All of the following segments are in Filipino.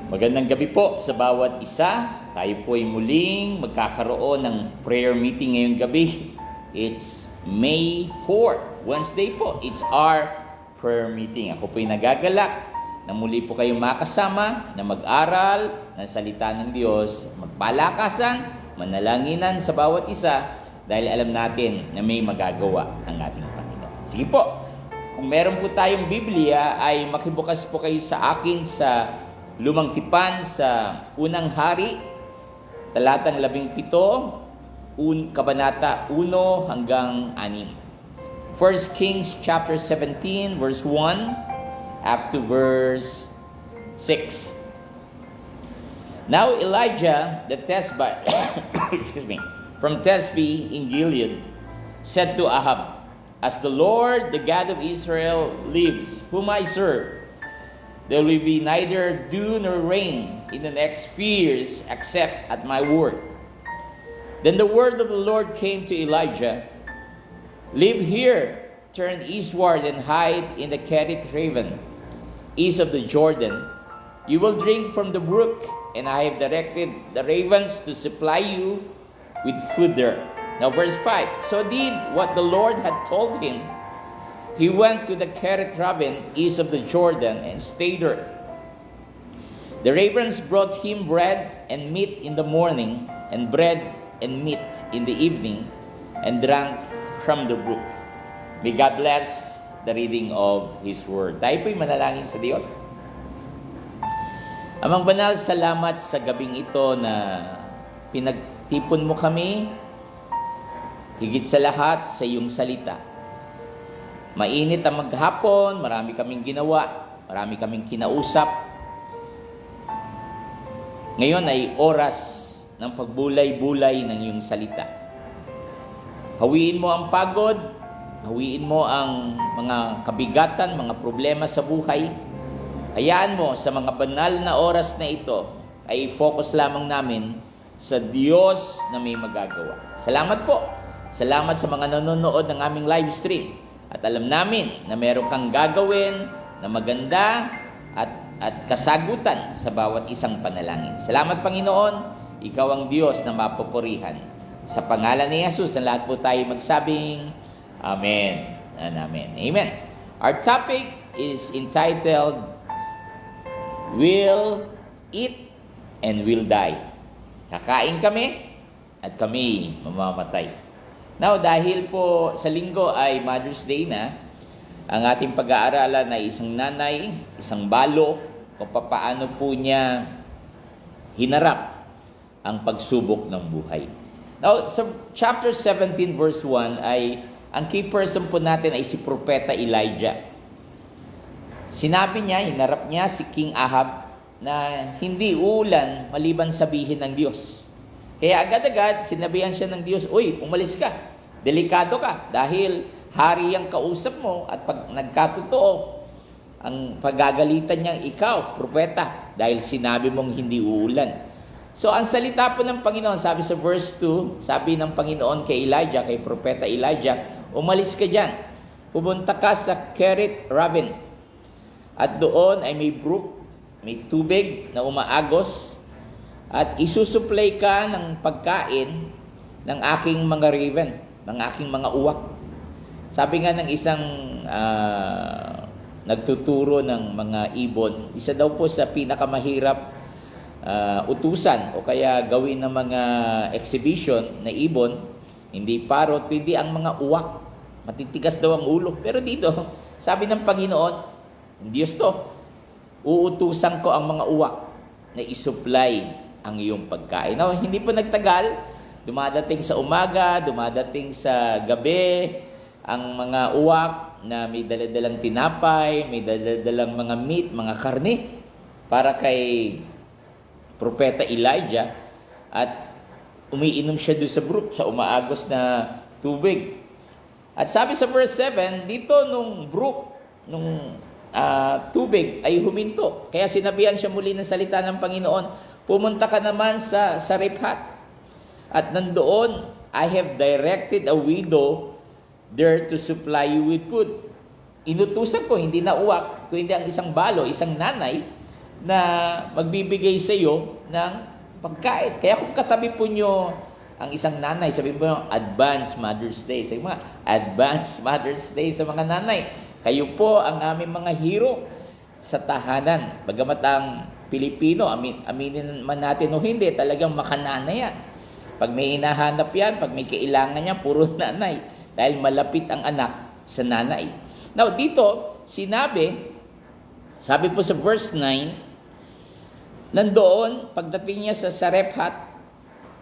Magandang gabi po sa bawat isa. Tayo po ay muling magkakaroon ng prayer meeting ngayong gabi. It's May 4, Wednesday po. It's our prayer meeting. Ako po ay nagagalak na muli po kayong makasama na mag-aral ng salita ng Diyos, magpalakasan, manalanginan sa bawat isa dahil alam natin na may magagawa ang ating Panginoon. Sige po, kung meron po tayong Biblia ay makibukas po kayo sa akin sa Lumang Tipan sa Unang Hari, talatang 17, kabanata 1 hanggang 6. 1 Kings chapter 17, verse 1 up to verse 6. Now Elijah the Tishbite, from Tishbe in Gilead, said to Ahab, "As the Lord, the God of Israel, lives, whom I serve, there will be neither dew nor rain in the next few years except at my word." Then the word of the Lord came to Elijah, "Live here, turn eastward and hide in the Kerith Raven, east of the Jordan. You will drink from the brook, and I have directed the ravens to supply you with food there." Now verse 5, so did what the Lord had told him. He went to the Kerith Raven east of the Jordan and stayed there. The ravens brought him bread and meat in the morning, and bread and meat in the evening, and drank from the brook. May God bless the reading of His Word. Tayo po'y manalangin sa Diyos. Amang banal, salamat sa gabing ito na pinagtipon mo kami, higit sa lahat sa iyong salita. Mainit ang maghapon, marami kaming ginawa, marami kaming kinausap. Ngayon ay oras ng pagbulay-bulay ng iyong salita. Hawiin mo ang pagod, hawiin mo ang mga kabigatan, mga problema sa buhay. Hayaan mo sa mga banal na oras na ito ay focus lamang namin sa Diyos na may magagawa. Salamat po. Salamat sa mga nanonood ng aming live stream. At alam namin na meron kang gagawin na maganda at kasagutan sa bawat isang panalangin. Salamat, Panginoon. Ikaw ang Diyos na mapupurihan. Sa pangalan ni Jesus, na lahat po tayo magsabing Amen and Amen. Amen. Our topic is entitled, We'll Eat and We'll Die. Kakain kami at kami mamamatay. Now, dahil po sa linggo ay Mother's Day na, ang ating pag-aaralan ay isang nanay, isang balo, kung paano po niya hinarap ang pagsubok ng buhay. Now, sa chapter 17 verse 1 ay, ang key person po natin ay si Propeta Elijah. Sinabi niya, hinarap niya si King Ahab na hindi uulan maliban sabihin ng Diyos. Kaya agad-agad, sinabihan siya ng Diyos, "Uy, umalis ka. Delikado ka dahil hari ang kausap mo at pag nagkatotoo, ang pagagalitan niyang ikaw, propeta, dahil sinabi mong hindi uulan." So, ang salita po ng Panginoon, sabi sa verse 2, sabi ng Panginoon kay Elijah, kay Propeta Elijah, "Umalis ka dyan. Pumunta ka sa Kerith Raven. At doon ay may brook, may tubig na umaagos, at isusupply ka ng pagkain ng aking mga raven, ng aking mga uwak." Sabi nga ng isang nagtuturo ng mga ibon, isa daw po sa pinakamahirap utusan o kaya gawin ng mga exhibition na ibon, hindi parot, hindi ang mga uwak. Matitigas daw ang ulo. Pero dito, sabi ng Panginoon, Diyos to, uutusan ko ang mga uwak na isupply ang iyong pagkain. Now, hindi po nagtagal, dumadating sa umaga, dumadating sa gabi, ang mga uwak na may daladalang tinapay, may daladalang mga meat, mga karne, para kay Propeta Elijah, at umiinom siya doon sa brook, sa umaagos na tubig. At sabi sa verse 7, dito nung brook, nung tubig ay huminto. Kaya sinabihan siya muli ng salita ng Panginoon, "Pumunta ka naman sa Sarephat. At nandoon, I have directed a widow there to supply you with food." Inutusan ko, hindi na uwak, kundi ang isang balo, isang nanay, na magbibigay sa iyo ng pagkain. Kaya kung katabi po nyo ang isang nanay, sabi mo Advance Mother's Day. Sabi mo, Advance Mother's Day sa mga nanay. Kayo po ang aming mga hero sa tahanan. Bagamat ang Pilipino, aminin man natin o hindi, talagang makananay yan. Pag may hinahanap yan, pag may kailangan niya, puro nanay. Dahil malapit ang anak sa nanay. Now, dito, sabi po sa verse 9, nandoon, pagdating niya sa Sarephat,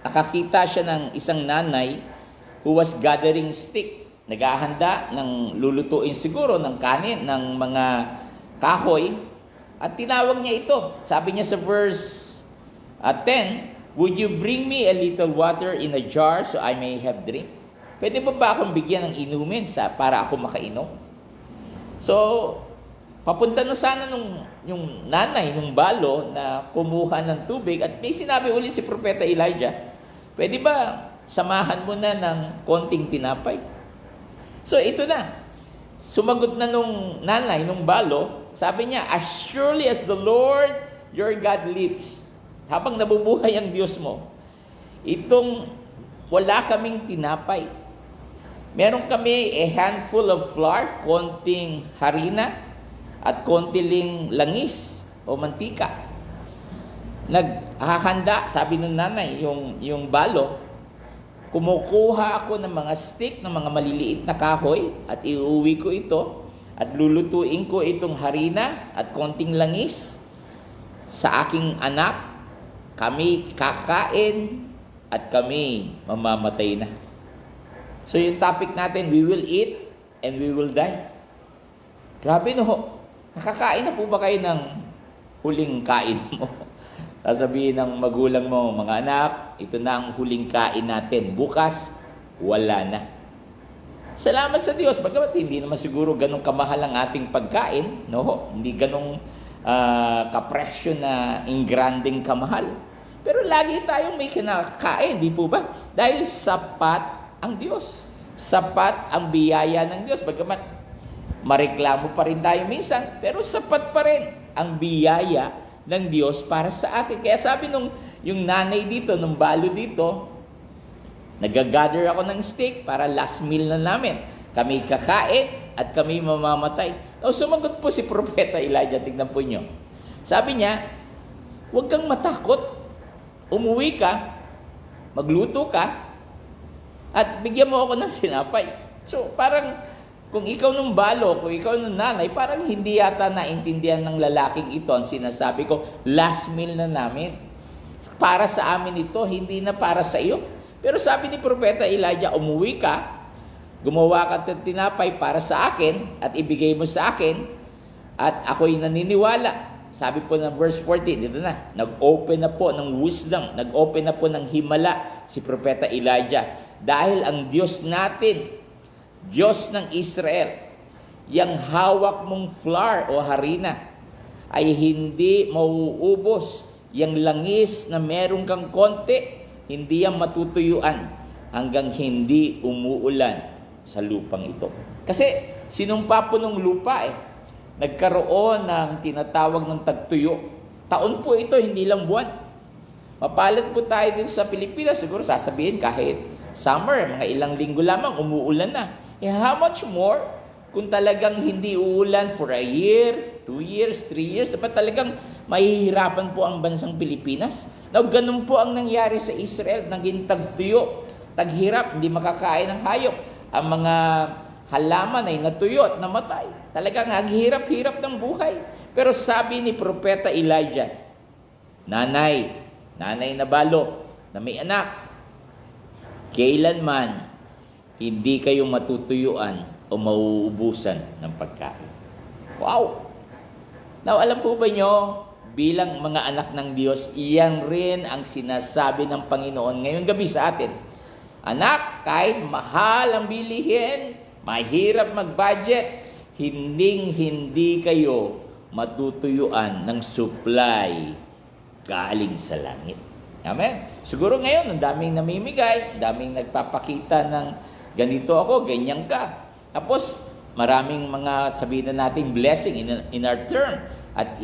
nakakita siya ng isang nanay who was gathering stick. Naghahanda ng lulutuin siguro ng kanin, ng mga kahoy. At tinawag niya ito. Sabi niya sa verse 10, "Would you bring me a little water in a jar so I may have drink?" Pwede ba akong bigyan ng inumin para ako makainom? So, papunta na sana yung nanay, nung balo na kumuha ng tubig at may sinabi ulit si Propeta Elijah, pwede ba samahan mo na ng konting tinapay? So, ito na. Sumagot na nung nanay, nung balo, sabi niya, "As surely as the Lord your God lives," habang nabubuhay ang Diyos mo, itong wala kaming tinapay. Meron kami a handful of flour, konting harina, at konting langis o mantika. Naghahanda, sabi ng nanay, yung balo, kumukuha ako ng mga stick, ng mga maliliit na kahoy, at iuwi ko ito, at lulutuin ko itong harina at konting langis sa aking anak. Kami kakain at kami mamamatay na. So yung topic natin, we will eat and we will die. Grabe no. Nakakain na po ba kayo ng huling kain mo? Sasabihin ng magulang mo, "Mga anak, ito na ang huling kain natin. Bukas, wala na." Salamat sa Diyos. Bagamat hindi naman siguro ganun kamahal ang ating pagkain. No? Hindi ganun kapresyo na ingranding kamahal. Pero lagi tayong may kinakain, di po ba? Dahil sapat ang Diyos. Sapat ang biyaya ng Diyos. Bagamat mareklamo pa rin tayo minsan, pero sapat pa rin ang biyaya ng Diyos para sa atin. Kaya sabi yung nanay dito, nung balo dito, nag-gather ako ng steak para last meal na namin. Kami kakain at kami mamamatay. O sumagot po si Propeta Elijah, tignan po nyo. Sabi niya, "Huwag kang matakot. Umuwi ka, magluto ka, at bigyan mo ako ng tinapay." So parang kung ikaw nung balo, kung ikaw nung nanay, parang hindi yata naintindihan ng lalaking ito ang sinasabi ko, last meal na namin. Para sa amin ito, hindi na para sa iyo. Pero sabi ni Propeta Elijah, umuwi ka, gumawa ka ng tinapay para sa akin, at ibigay mo sa akin, at ako'y naniniwala. Sabi po ng verse 14, dito na, nag-open na po ng wisdom, nag-open na po ng himala si Propeta Elijah. Dahil ang Diyos natin, Diyos ng Israel, yang hawak mong flour o harina, ay hindi mauubos. Yang langis na meron kang konti, hindi yan matutuyuan hanggang hindi umuulan sa lupang ito. Kasi sinumpa po ng lupa nagkaroon ng tinatawag ng tagtuyo. Taon po ito, hindi lang buwan. Mapalad po tayo dito sa Pilipinas, siguro sasabihin kahit summer, mga ilang linggo lamang, umuulan na. How much more kung talagang hindi uulan for a year, 2 years, 3 years, dapat talagang mahihirapan po ang bansang Pilipinas. Now, ganun po ang nangyari sa Israel, naging tagtuyo, taghirap, hindi makakain ng hayop. Ang mga halaman ay natuyo at namatay. Talagang naghihirap-hirap ng buhay. Pero sabi ni Propeta Elijah, nanay na balo, na may anak, kailanman hindi kayo matutuyuan o mauubusan ng pagkain. Wow! Now, alam po ba nyo, bilang mga anak ng Diyos, iyan rin ang sinasabi ng Panginoon ngayong gabi sa atin. Anak, kahit mahal ang bilihin, mahirap mag-budget, hindi kayo matutuyuan ng supply galing sa langit. Amen? Siguro ngayon, ang daming namimigay, ang daming nagpapakita ng ganito ako, ganyan ka. Tapos, maraming mga sabihin na natin blessing in our term. at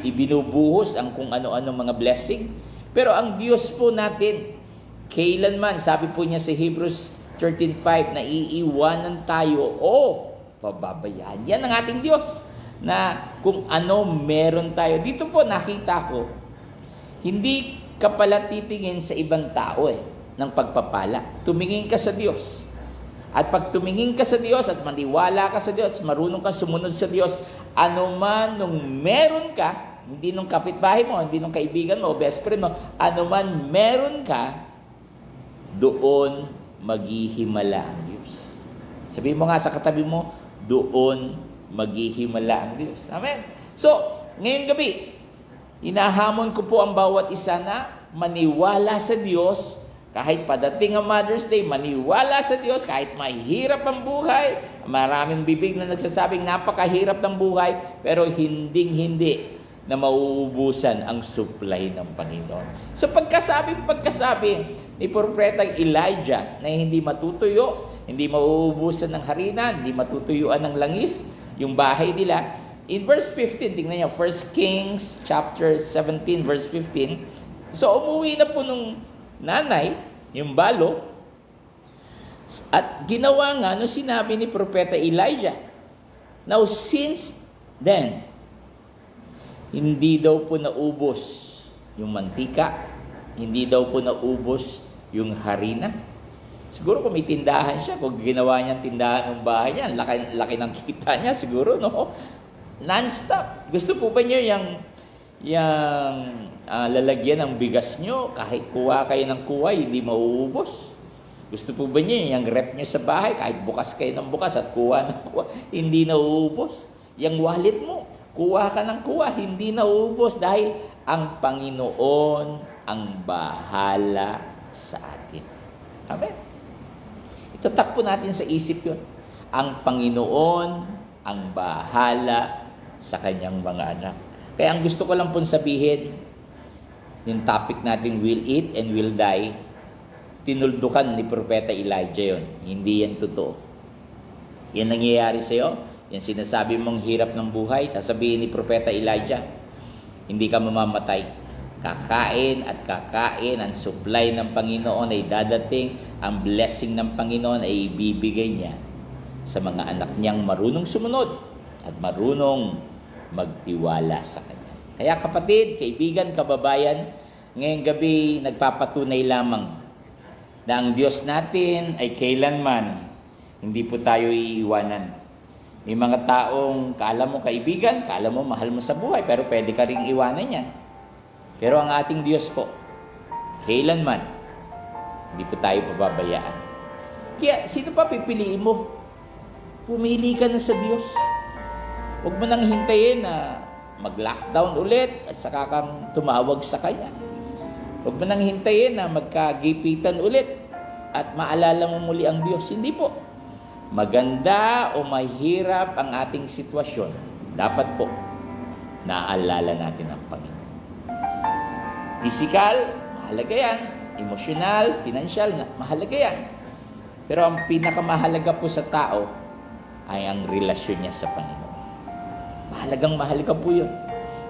ibinubuhos ang kung ano-ano mga blessing. Pero ang Diyos po natin, kailanman, sabi po niya sa Hebrews 13:5, na iiwanan tayo o pababayaan. Yan ang ating Diyos, na kung ano meron tayo. Dito po nakita ko, hindi ka pala titingin sa ibang tao ng pagpapala. Tumingin ka sa Diyos. At pag tumingin ka sa Diyos at maniwala ka sa Diyos, marunong ka sumunod sa Diyos, anuman nung meron ka, hindi nung kapitbahay mo, hindi nung kaibigan mo, best friend mo, anuman meron ka, doon maghihimala ang Diyos. Sabihin mo nga sa katabi mo, doon maghihimala ang Diyos. Amen. So, ngayong gabi, hinahamon ko po ang bawat isa na maniwala sa Diyos. Kahit padating ang Mother's Day, maniwala sa Diyos, kahit mahirap ang buhay, maraming bibig na nagsasabing napakahirap ng buhay, pero hinding-hindi na mauubusan ang supply ng Panginoon. So pagkasabi ni Propeta Elijah na hindi matutuyo, hindi mauubusan ng harina, hindi matutuyuan ng langis, yung bahay nila, in verse 15, tingnan niyo, 1 Kings chapter 17, verse 15, so umuwi na po nung nanay, yung balo, at ginawa nga no sinabi ni Propeta Elijah. Now, since then, hindi daw po naubos yung mantika, hindi daw po naubos yung harina. Siguro kung may tindahan siya, kung ginawa niyang tindahan ng bahay niya, laki ng kita niya, siguro, no? Non-stop. Gusto po ba niyo yung lalagyan ng bigas nyo, kahit kuha kayo ng kuha, hindi mauubos? Gusto po ba niyo yung rep nyo sa bahay, kahit bukas kayo ng bukas at kuha ng kuha, hindi nauubos? Yung wallet mo, kuha ka ng kuha, hindi nauubos dahil ang Panginoon ang bahala sa atin. Amen. Itatak po natin sa isip yun. Ang Panginoon ang bahala sa kanyang mga anak. Kaya ang gusto ko lang pong sabihin, yung topic natin, will eat and will die, tinuldukan ni Propeta Elijah yun. Hindi yan totoo. Yan nangyayari sa'yo, yan sinasabi mong hirap ng buhay, sasabihin ni Propeta Elijah, hindi ka mamamatay. Kakain at kakain, ang supply ng Panginoon ay dadating, ang blessing ng Panginoon ay ibibigay niya sa mga anak niyang marunong sumunod at marunong magtiwala sa Kanya. Kaya kapatid, kaibigan, kababayan, ngayong gabi nagpapatunay lamang na ang Diyos natin ay kailanman hindi po tayo iiwanan. May mga taong kala mo kaibigan, kala mo mahal mo sa buhay, pero pwede ka ring iwanan yan. Pero ang ating Diyos po, kailanman hindi po tayo pababayaan. Kaya sino pa pipiliin mo? Pumili ka na sa Diyos. Huwag mo nang hintayin na mag-lockdown ulit at saka kang tumawag sa Kanya. Huwag mo nang hintayin na magkagipitan ulit at maalala mo muli ang Diyos. Hindi po. Maganda o mahirap ang ating sitwasyon, dapat po naalala natin ang Panginoon. Physical, mahalaga yan. Emotional, financial, mahalaga yan. Pero ang pinakamahalaga po sa tao ay ang relasyon niya sa Panginoon. Mahalagang mahalaga po yun.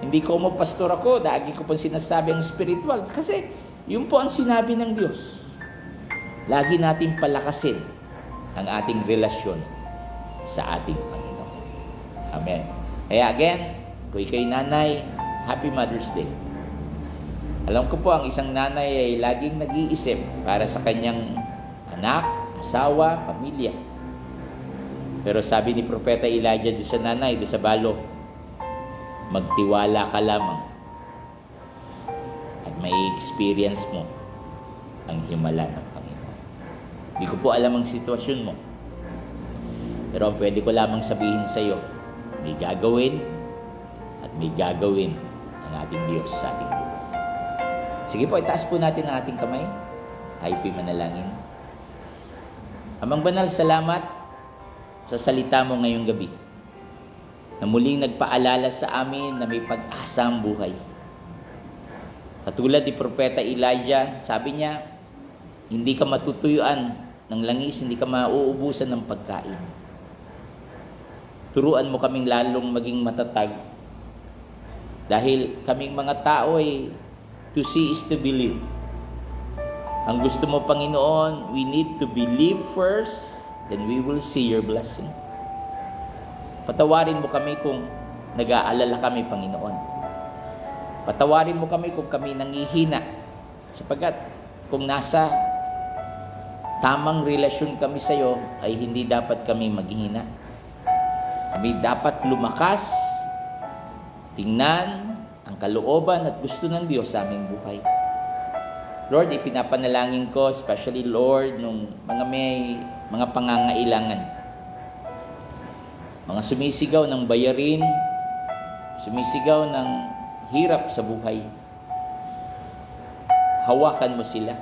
Hindi ko mo pastor ako, lagi ko pong sinasabi ang spiritual. Kasi yun po ang sinabi ng Diyos. Lagi natin palakasin ang ating relasyon sa ating Panginoon. Amen. Kaya again, kung ikaw'y nanay, Happy Mother's Day. Alam ko po, ang isang nanay ay laging nag-iisip para sa kanyang anak, asawa, pamilya. Pero sabi ni Propeta Elijah doon sa nanay, doon sa balo, magtiwala ka lamang at may experience mo ang himala ng Panginoon. Hindi ko po alam ang sitwasyon mo. Pero ang pwede ko lamang sabihin sa iyo, may gagawin at may gagawin ang ating Diyos sa ating buhay. Sige po, itaas po natin ang ating kamay. Tayo po'y manalangin. Amang banal, salamat sa salita mo ngayong gabi na muling nagpaalala sa amin na may pag-asa ang buhay. Katulad ni Propeta Elijah, sabi niya, hindi ka matutuyuan ng langis, hindi ka mauubusan ng pagkain. Turuan mo kaming lalong maging matatag Dahil kaming mga tao ay to see is to believe. Ang gusto mo, Panginoon, we need to believe first, then we will see your blessing. Patawarin mo kami kung nag-aalala kami, Panginoon. Patawarin mo kami kung kami nangihina, sapagkat kung nasa tamang relasyon kami sa iyo, ay hindi dapat kami maghihina. Kami dapat lumakas, tingnan ang kalooban at gusto ng Diyos sa aming buhay. Lord, ipinapanalangin ko, especially Lord, nung may mga pangangailangan. Mga sumisigaw ng bayarin, sumisigaw ng hirap sa buhay. Hawakan mo sila.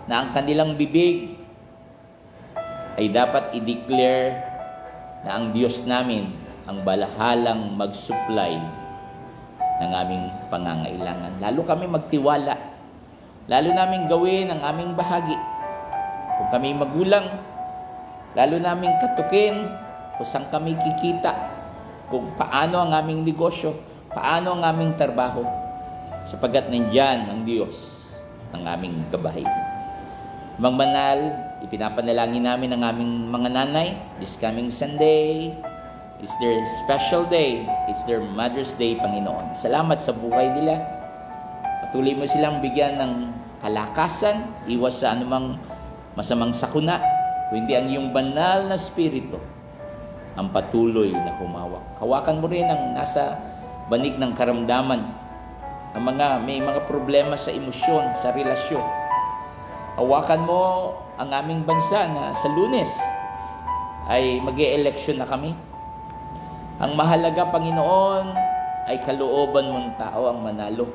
Na ang kanilang bibig ay dapat i-declare na ang Diyos namin ang balahalang mag-supply ng aming pangangailangan. Lalo kami magtiwala. Lalo namin gawin ang aming bahagi. Kung kami magulang, lalo namin katukin kung saan kami kikita, kung paano ang aming negosyo, paano ang aming trabaho, sapagkat nandyan ang Diyos ng aming gabay. Mang Banal, ipinapanalangin namin ang aming mga nanay. This coming Sunday is their special day. It's their Mother's Day, Panginoon. Salamat sa buhay nila. Patuloy mo silang bigyan ng kalakasan, iwas sa anumang masamang sakuna, kundi ang iyong banal na spirito ang patuloy na humawak. Hawakan mo rin ang nasa banig ng karamdaman, ang may mga problema sa emosyon, sa relasyon. Hawakan mo ang aming bansa na sa Lunes ay mag-e-election na kami. Ang mahalaga, Panginoon, ay kalooban mong tao ang manalo.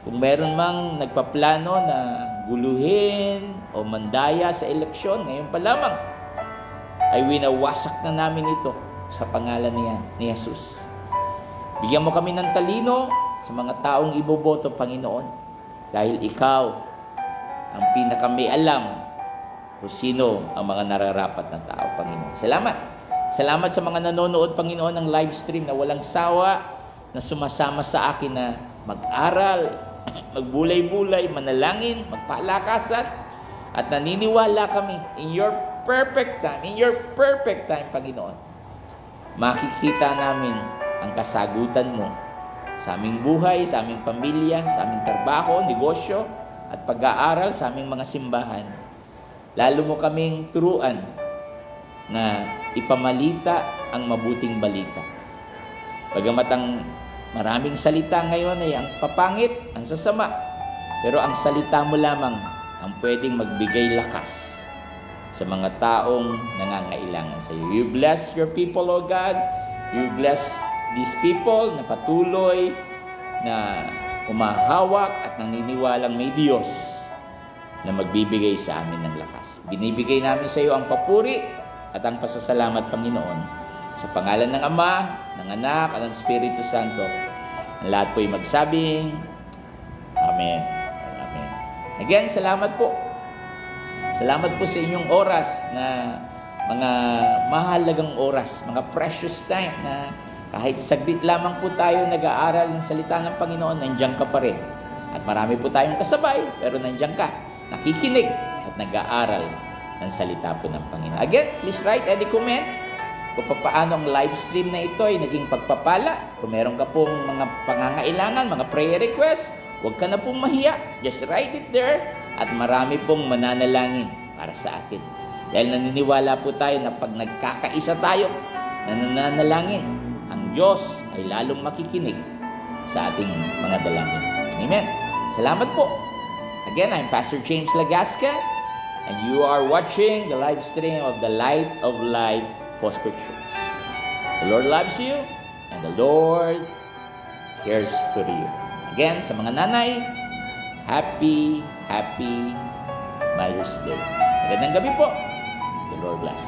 Kung meron mang nagpaplano na guluhin o mandaya sa eleksyon, ngayon pa lamang, ay winawasak na namin ito sa pangalan ni Jesus. Bigyan mo kami ng talino sa mga taong iboboto, Panginoon, dahil ikaw ang pinakamay alam kung sino ang mga nararapat na tao, Panginoon. Salamat. Salamat sa mga nanonood, Panginoon, ng live stream na walang sawa, na sumasama sa akin na mag-aral, magbulay-bulay, manalangin, magpalakasan, at naniniwala kami in your perfect time, Panginoon. Makikita namin ang kasagutan mo sa aming buhay, sa aming pamilya, sa aming trabaho, negosyo, at pag-aaral sa aming mga simbahan. Lalo mo kaming turuan na ipamalita ang mabuting balita. Bagamat ang maraming salita ngayon ay ang papangit, ang sasama, pero ang salita mo lamang ang pwedeng magbigay lakas sa mga taong nangangailangan sa iyo. You bless your people, O God. You bless these people na patuloy na umahawak at naniniwalang may Diyos na magbibigay sa amin ng lakas. Binibigay namin sa iyo ang papuri at ang pasasalamat, Panginoon, sa pangalan ng Ama, ng Anak, at ng Espiritu Santo. Ang lahat po'y magsabing, Amen. Amen. Again, salamat po. Salamat po sa inyong oras na mga mahalagang oras, mga precious time na kahit saglit lamang po tayo nag-aaral ng salita ng Panginoon, nandiyan ka pa rin. At marami po tayong kasabay, pero nandiyan ka, nakikinig at nag-aaral ng salita po ng Panginoon. Again, please write any comment kung paano ang live stream na ito ay naging pagpapala. Kung meron ka pong mga pangangailangan, mga prayer requests, huwag ka na pong mahiya. Just write it there at marami pong mananalangin para sa atin. Dahil naniniwala po tayo na pag nagkakaisa tayo na nananalangin, ang Diyos ay lalong makikinig sa ating mga dalangin. Amen. Salamat po. Again, I'm Pastor James Lagasca, and you are watching the live stream of the Light of Life Fosco Church. The Lord loves you, and the Lord cares for you. Again, sa mga nanay, happy Mother's Day. Magandang gabi po. The Lord bless.